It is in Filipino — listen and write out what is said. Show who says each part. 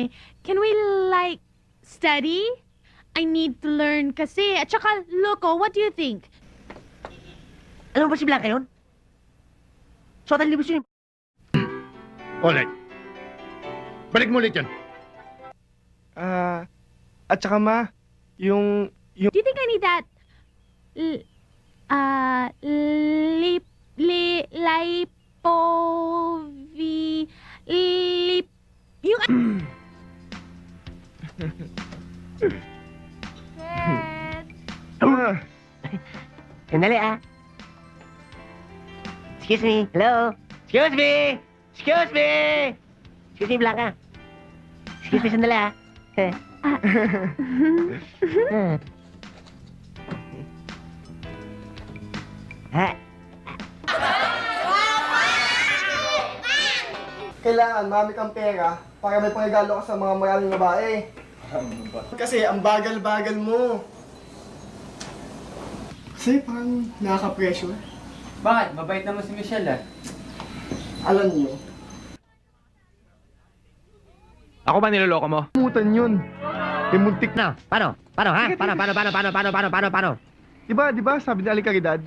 Speaker 1: eh. Can we, like, study? I need to learn kasi. At saka, Loco, what do you think?
Speaker 2: Alam mo ba si Blanca yun? Suotan libos yun.
Speaker 3: Alright. Balik mo ulit yan.
Speaker 4: At saka ma, yung...
Speaker 1: Do you think I need that? Yung...
Speaker 2: Sandali Excuse me. Hello? Excuse me! Excuse me! Excuse me, Blanca. Excuse me, sandali
Speaker 4: Kailangan marami kang pera para may pangregalo ka sa mga maraming babae. Kasi ang bagal-bagal mo. Kasi parang nakaka-pressure.
Speaker 5: Bakit? Mabait naman si Michelle
Speaker 4: Alam niyo.
Speaker 6: Ako ba niloloko mo?
Speaker 4: Mutan yun. Muntik
Speaker 2: No, paano? Paano, ha? Paano?
Speaker 4: Diba, sabi ni Alikaridad,